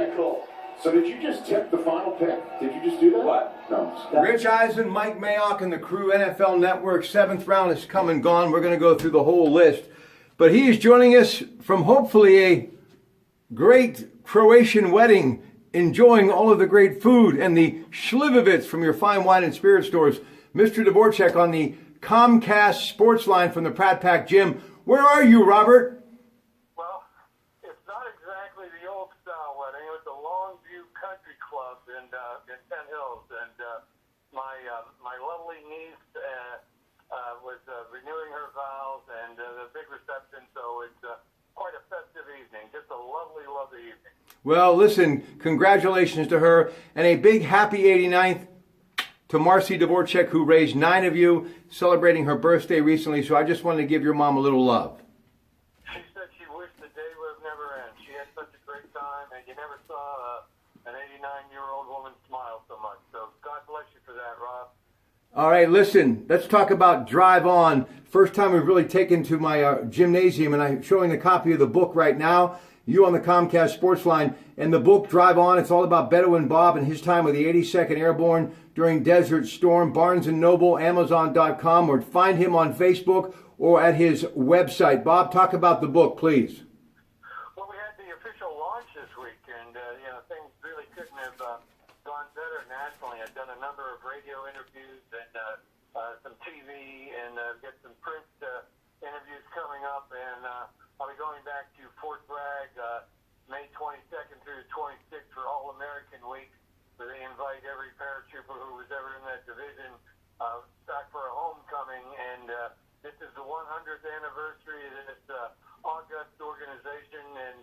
Okay, cool. So did you just tip the final pick? Did you just do that? What? No. Rich Eisen, Mike Mayock, and the crew, NFL Network. 7th round has come and gone. We're going to go through the whole list. But he is joining us from hopefully a great Croatian wedding, enjoying all of the great food and the Slivovitz from your fine wine and spirit stores. Mr. Dvorak on the Comcast Sports Line from the Pratte Pack Gym. Where are you, Robert? Well, it's not exactly the old style wedding. It was the Longview Country Club in Penn Hills, and my lovely niece was renewing her vows, and the big reception. So it's quite a festive evening. Just a lovely, lovely evening. Well, listen, congratulations to her, and a big happy 89th to Marcy Dvorak, who raised 9 of you, celebrating her birthday recently. So I just wanted to give your mom a little love. She said she wished the day would never end. She had such a great time, and you never saw an 89-year-old woman smile so much. So God bless you for that, Rob. All right, listen, let's talk about Drive On. First time we've really taken to my gymnasium, and I'm showing a copy of the book right now. You on the Comcast Sports Line. And the book, Drive On, it's all about Bedouin Bob and his time with the 82nd Airborne during Desert Storm. Barnes & Noble, Amazon.com, or find him on Facebook or at his website. Bob, talk about the book, please. Well, we had the official launch this week, and things really couldn't have gone better nationally. I've done a number of radio interviews and some TV, and get some print interviews coming up, and I'll be going back to Fort Bragg May 22nd through the 26th for All-American Week, where they invite every paratrooper who was ever in that division back for a homecoming. And this is the 100th anniversary of this august organization, and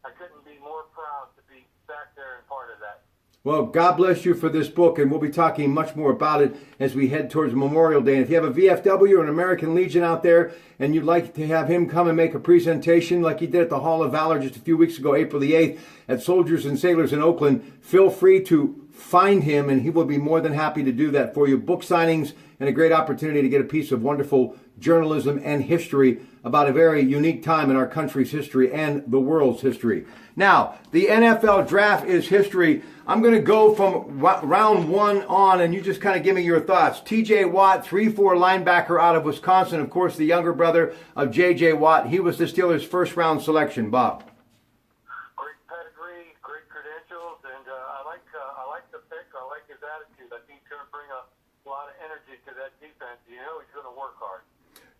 I couldn't be more proud to be back there and part of that. Well, God bless you for this book, and we'll be talking much more about it as we head towards Memorial Day. And if you have a VFW or an American Legion out there, and you'd like to have him come and make a presentation like he did at the Hall of Valor just a few weeks ago, April the 8th, at Soldiers and Sailors in Oakland, feel free to find him, and he will be more than happy to do that for you. Book signings and a great opportunity to get a piece of wonderful journalism and history about a very unique time in our country's history and the world's history. Now, the NFL draft is history. I'm going to go from round 1 on, and you just kind of give me your thoughts. T.J. Watt, 3-4 linebacker out of Wisconsin, of course, the younger brother of J.J. Watt. He was the Steelers' first-round selection. Bob. Great pedigree, great credentials, and I like the pick. I like his attitude. I think he's going to bring a lot of energy to that defense. You know he's going to work hard.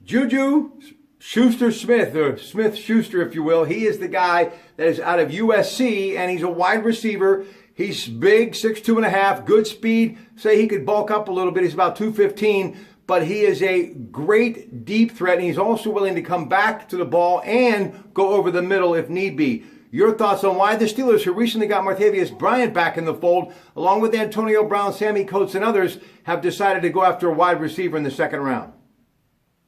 Juju Schuster-Smith, or Smith-Schuster, if you will. He is the guy that is out of USC, and he's a wide receiver. He's big, 6'2.5", good speed. Say he could bulk up a little bit. He's about 215, but he is a great deep threat, and he's also willing to come back to the ball and go over the middle if need be. Your thoughts on why the Steelers, who recently got Martavius Bryant back in the fold, along with Antonio Brown, Sammy Coates, and others, have decided to go after a wide receiver in the second round?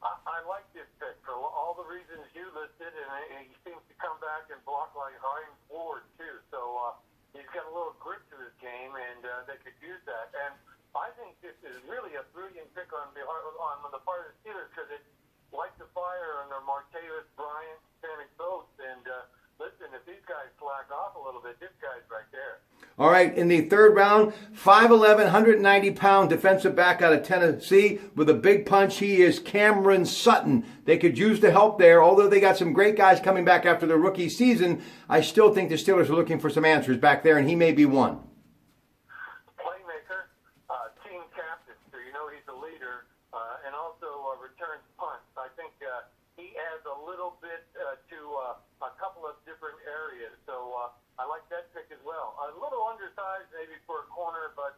I like this pick for all the reasons you listed, and he seems to come back and block like Hines Ward, too. So he's got a little grit to his game, and they could use that. And I think this is really a brilliant pick on the part of the Steelers, because it lights the fire under Martavius Bryant, Sammy Coates, and listen, if these guys slack off a little bit, this guy's right there. All right, in the third round, 5'11", 190-pound defensive back out of Tennessee with a big punch. He is Cameron Sutton. They could use the help there. Although they got some great guys coming back after their rookie season, I still think the Steelers are looking for some answers back there, and he may be one. Playmaker, team captain, so you know he's a leader, and also returns punts. I think he adds a little bit to a couple of different areas. So I like that pick as well. A little undersized maybe for a corner, but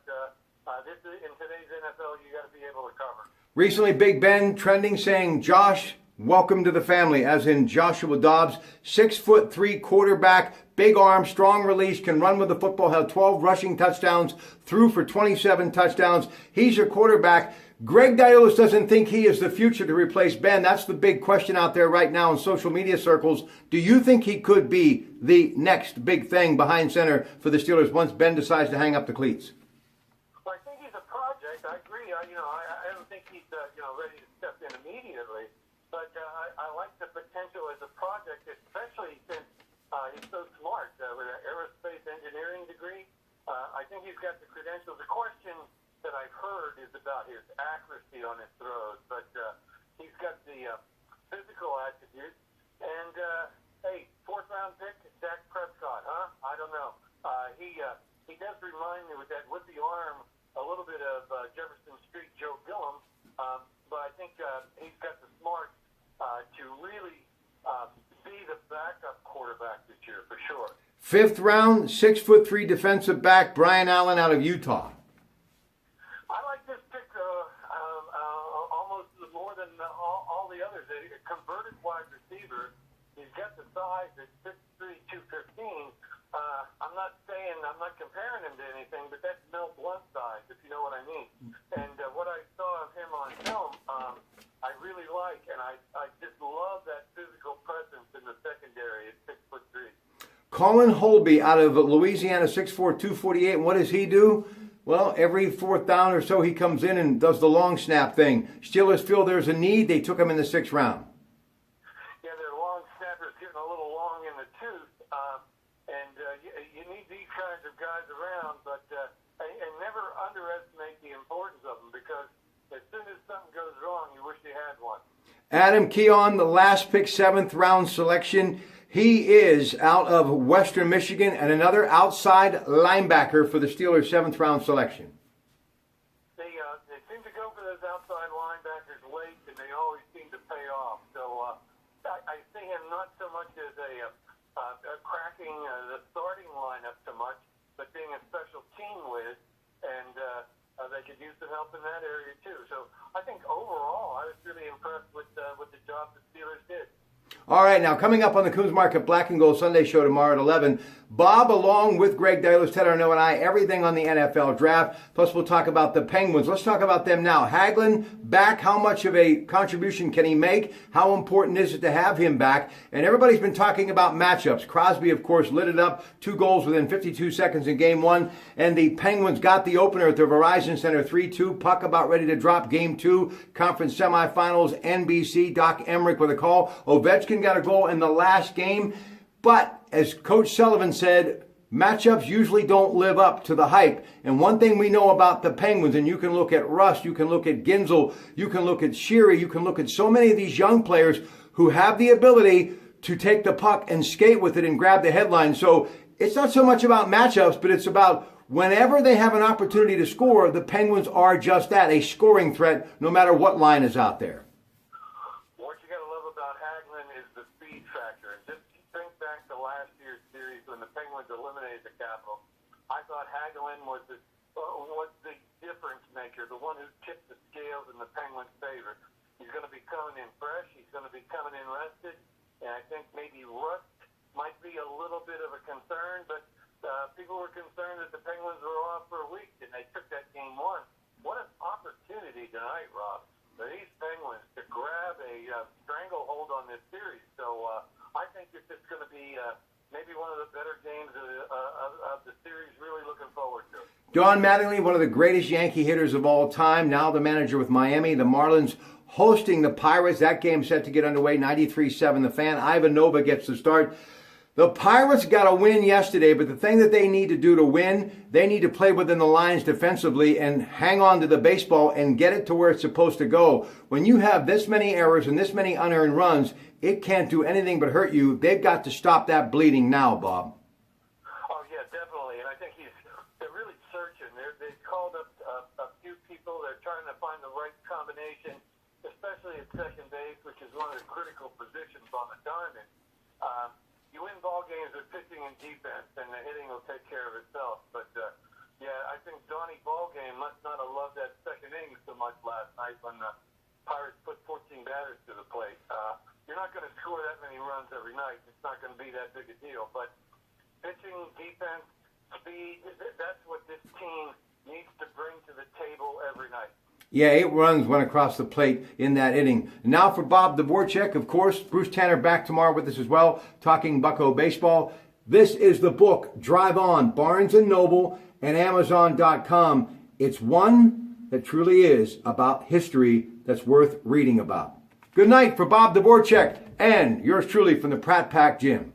this is, in today's NFL, you got to be able to cover. Recently, Big Ben trending saying, Josh, welcome to the family, as in Joshua Dobbs, 6'3" quarterback, big arm, strong release, can run with the football, had 12 rushing touchdowns, threw for 27 touchdowns. He's your quarterback. Greg Diolis doesn't think he is the future to replace Ben. That's the big question out there right now in social media circles. Do you think he could be the next big thing behind center for the Steelers once Ben decides to hang up the cleats? Well, I think he's a project. I agree. I don't think he's ready to step in immediately. But I like the potential as a project, especially since he's so smart with an aerospace engineer. engineering degree. I think he's got the credentials. The question that I've heard is about his accuracy on his throws, but he's got the physical attributes. And, hey, fourth-round pick, Dak Prescott, huh? I don't know. He does remind me with that whippy arm a little bit of Jefferson Street Joe Gillum, but I think he's got the smarts to really be the backup quarterback this year for sure. Fifth round, 6'3" defensive back, Brian Allen out of Utah. I like this pick almost more than all the others. A converted wide receiver. He's got the size at 6'3", 215. I'm not comparing him to anything, but that's Mel Blunt size, if you know what I mean. And what I saw of him on film, I really like, and I just love that physical presence in the secondary at 6'3". Colin Holby out of Louisiana, 6'4", 248. And what does he do? Well, every fourth down or so, he comes in and does the long snap thing. Steelers feel there's a need. They took him in the 6th round. Yeah, their long snapper's getting a little long in the tooth. You need these kinds of guys around, but and never underestimate the importance of them, because as soon as something goes wrong, you wish you had one. Adam Keon, the last pick, 7th round selection. He is out of Western Michigan, and another outside linebacker for the Steelers' 7th round selection. They seem to go for those outside linebackers late, and they always seem to pay off. So I see him not so much as a cracking the starting lineup so much, but being a special team with, and they could use some help in that area too. So I think overall, I was really impressed with the job the Steelers did. All right, now coming up on the Coons Market Black and Gold Sunday show tomorrow at 11, Bob, along with Greg Dalos, Ted Arnott, and I, everything on the NFL draft. Plus, we'll talk about the Penguins. Let's talk about them now. Hagelin back. How much of a contribution can he make? How important is it to have him back? And everybody's been talking about matchups. Crosby, of course, lit it up. 2 goals within 52 seconds in Game 1. And the Penguins got the opener at the Verizon Center 3-2. Puck about ready to drop Game 2. Conference semifinals. NBC. Doc Emmerich with a call. Ovechkin got a goal in the last game. But as Coach Sullivan said, matchups usually don't live up to the hype. And one thing we know about the Penguins, and you can look at Rust, you can look at Ginzel, you can look at Sheary, you can look at so many of these young players who have the ability to take the puck and skate with it and grab the headline. So it's not so much about matchups, but it's about whenever they have an opportunity to score, the Penguins are just that, a scoring threat, no matter what line is out there. What you got to love about Hagelin is the speed factor. Just think back to last year's series when the Penguins eliminated the Capitals. I thought Hagelin was the difference maker, the one who tipped the scales in the Penguins' favor. He's going to be coming in fresh. He's going to be coming in rested. And I think maybe rust might be a little bit of a concern, but people were concerned that the Penguins were off for a week, and they took that Game 1. What an opportunity tonight, Rob, for these Penguins to grab a stranglehold on this series. So I think it's going to be maybe one of the better games of the series. Really looking forward to it. Don Mattingly, one of the greatest Yankee hitters of all time, now the manager with Miami. The Marlins hosting the Pirates. That game set to get underway, 93-7 the Fan. Ivan Nova gets the start. The Pirates got a win yesterday, but the thing that they need to do to win, they need to play within the lines defensively and hang on to the baseball and get it to where it's supposed to go. When you have this many errors and this many unearned runs, it can't do anything but hurt you. They've got to stop that bleeding now, Bob. Oh, yeah, definitely. And I think they're really searching. They've called up a few people. They're trying to find the right combination, especially at second base, which is one of the critical positions on the diamond. You win ball games with pitching and defense, and the hitting will take care of itself. But, yeah, I think Donnie Ballgame must not have loved that second inning so much last night when the Pirates put 14 batters to the plate. You're not going to score that many runs every night. It's not going to be that big a deal. But pitching, defense, speed, that's what this team needs to bring to the table every night. Yeah, 8 runs went across the plate in that inning. Now for Bob Dvorak, of course, Bruce Tanner back tomorrow with us as well, talking Bucko baseball. This is the book, Drive On, Barnes & Noble and Amazon.com. It's one that truly is about history that's worth reading about. Good night for Bob Dvorak and yours truly from the Pratt Pack Gym.